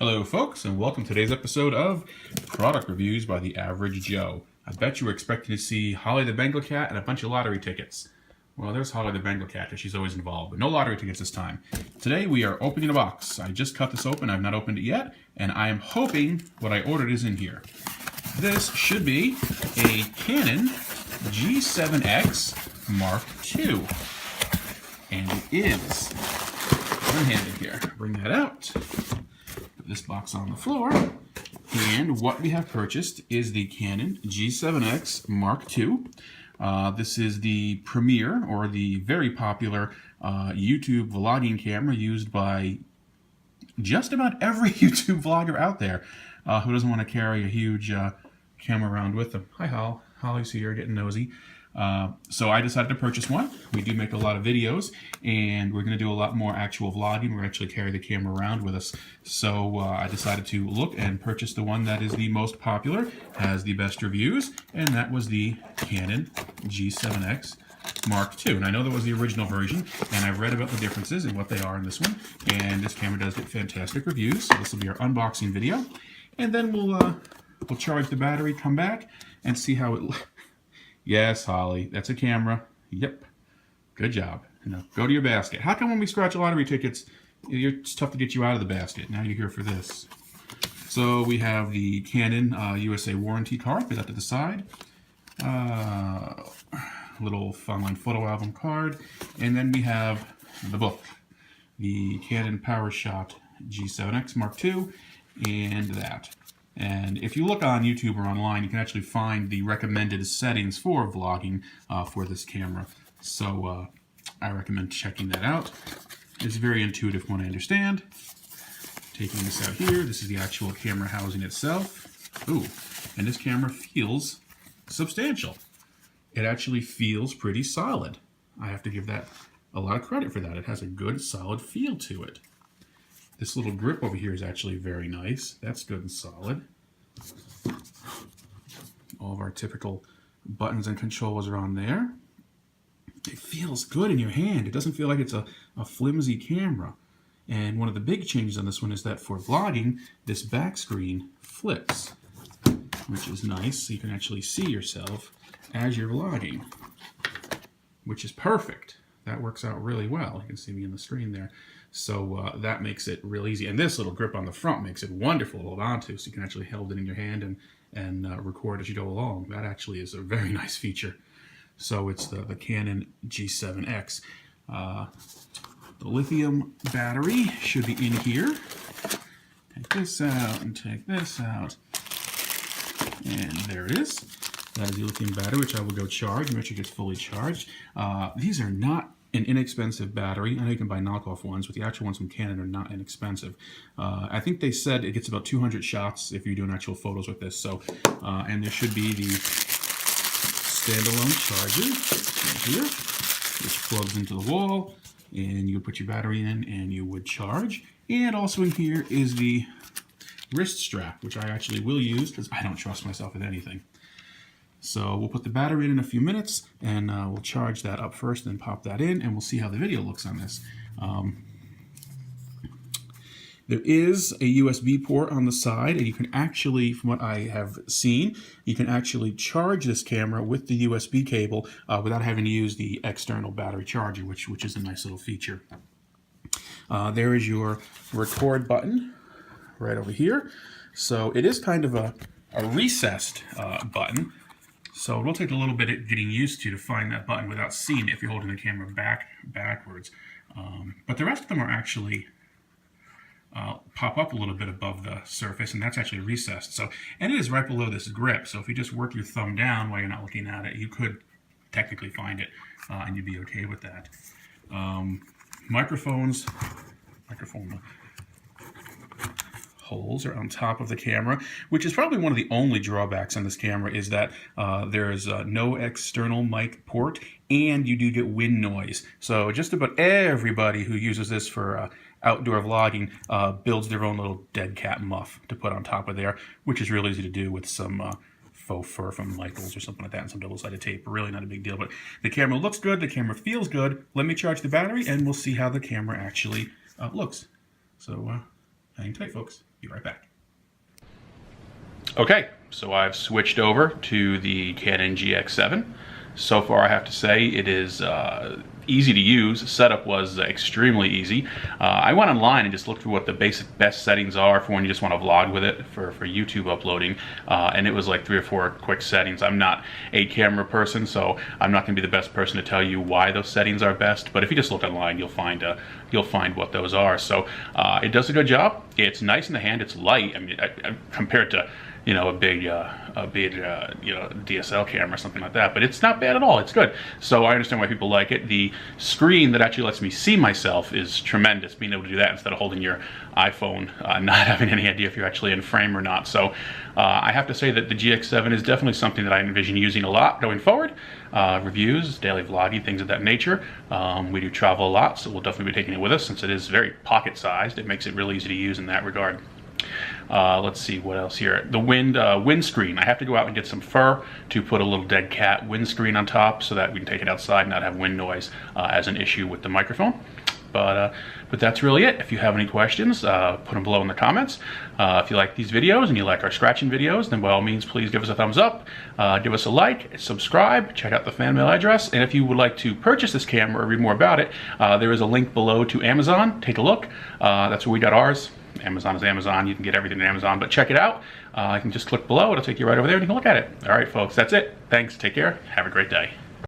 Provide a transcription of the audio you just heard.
Hello folks, and welcome to today's episode of Product Reviews by the Average Joe. I bet you were expecting to see Holly the Bengal Cat and a bunch of lottery tickets. Well, there's Holly the Bengal Cat, because she's always involved, but no lottery tickets this time. Today we are opening a box. I just cut this open, I've not opened it yet, and I am hoping what I ordered is in here. This should be a Canon G7X Mark II. And it is one-handed here. Bring that out. This box on the floor, and what we have purchased is the Canon G7X Mark II. This is the premier, or the very popular YouTube vlogging camera used by just about every YouTube vlogger out there who doesn't want to carry a huge camera around with them. Hi, Holly's here getting nosy. So I decided to purchase one. We do make a lot of videos, and we're going to do a lot more actual vlogging. We're actually carry the camera around with us. So I decided to look and purchase the one that is the most popular, has the best reviews, and that was the Canon G7X Mark II. And I know that was the original version, and I've read about the differences and what they are in this one. And this camera does get fantastic reviews. So this will be our unboxing video, and then we'll charge the battery, come back, and see how it looks. Yes, Holly, that's a camera. Yep. Good job. Now, go to your basket. How come when we scratch lottery tickets, it's tough to get you out of the basket? Now you're here for this. So we have the Canon USA warranty card. Put that to the side. Little online photo album card. And then we have the book. The Canon PowerShot G7X Mark II. And that. And if you look on YouTube or online, you can actually find the recommended settings for vlogging for this camera. So I recommend checking that out. It's very intuitive from what I understand. Taking this out here, this is the actual camera housing itself. Ooh, and this camera feels substantial. It actually feels pretty solid. I have to give that a lot of credit for that. It has a good, solid feel to it. This little grip over here is actually very nice. That's good and solid. All of our typical buttons and controls are on there. It feels good in your hand. It doesn't feel like it's a flimsy camera. And one of the big changes on this one is that for vlogging, this back screen flips, which is nice. So you can actually see yourself as you're vlogging, which is perfect. That works out really well. You can see me on the screen there. So that makes it real easy. And this little grip on the front makes it wonderful to hold onto, so you can actually hold it in your hand and record as you go along. That actually is a very nice feature. So it's the Canon G7X. The lithium battery should be in here. Take this out and take this out. And there it is. That is the lithium battery, which I will go charge and make sure it gets fully charged. These are not an inexpensive battery. I know you can buy knockoff ones, but the actual ones from Canon are not inexpensive. I think they said it gets about 200 shots if you're doing actual photos with this. So, and there should be the standalone charger right here, which plugs into the wall, and you would put your battery in and you would charge. And also in here is the wrist strap, which I actually will use because I don't trust myself with anything. So we'll put the battery in a few minutes, and we'll charge that up first, then pop that in, and we'll see how the video looks on this. There is a USB port on the side, and you can actually, from what I have seen, you can actually charge this camera with the USB cable without having to use the external battery charger, which is a nice little feature. There is your record button right over here. So it is kind of a recessed button. So it will take a little bit of getting used to find that button without seeing it if you're holding the camera backwards. But the rest of them are actually pop up a little bit above the surface, and that's actually recessed. So, and it is right below this grip. So if you just work your thumb down while you're not looking at it, you could technically find it, and you'd be okay with that. Microphone holes are on top of the camera, which is probably one of the only drawbacks on this camera, is that there is no external mic port, and you do get wind noise. So just about everybody who uses this for outdoor vlogging builds their own little dead cat muff to put on top of there, which is real easy to do with some faux fur from Michaels or something like that, and some double-sided tape. Really not a big deal, but the camera looks good, the camera feels good. Let me charge the battery, and we'll see how the camera actually looks. So Hang tight, folks. Be right back. Okay, so I've switched over to the Canon GX7. So far, I have to say it is easy to use. Setup was extremely easy. I went online and just looked for what the basic best settings are for when you just want to vlog with it for YouTube uploading, and it was like 3 or 4 quick settings. I'm not a camera person, so I'm not going to be the best person to tell you why those settings are best, but if you just look online, you'll find what those are. So it does a good job. It's nice in the hand. It's light. I mean, compared to a big DSL camera or something like that, but it's not bad at all. It's good. So I understand why people like it. The screen that actually lets me see myself is tremendous, being able to do that instead of holding your iPhone, not having any idea if you're actually in frame or not. So I have to say that the GX7 is definitely something that I envision using a lot going forward. Reviews, daily vlogging, things of that nature. We do travel a lot, so we'll definitely be taking it with us since it is very pocket-sized. It makes it really easy to use in that regard. Let's see what else here. The windscreen. I have to go out and get some fur to put a little dead cat windscreen on top so that we can take it outside and not have wind noise as an issue with the microphone. But that's really it. If you have any questions, put them below in the comments. If you like these videos and you like our scratching videos, then by all means, please give us a thumbs up, give us a like, subscribe, check out the fan mail address. And if you would like to purchase this camera or read more about it, there is a link below to Amazon. Take a look. That's where we got ours. Amazon is Amazon. You can get everything on Amazon, but check it out. You can just click below. It'll take you right over there and you can look at it. All right, folks, that's it. Thanks. Take care. Have a great day.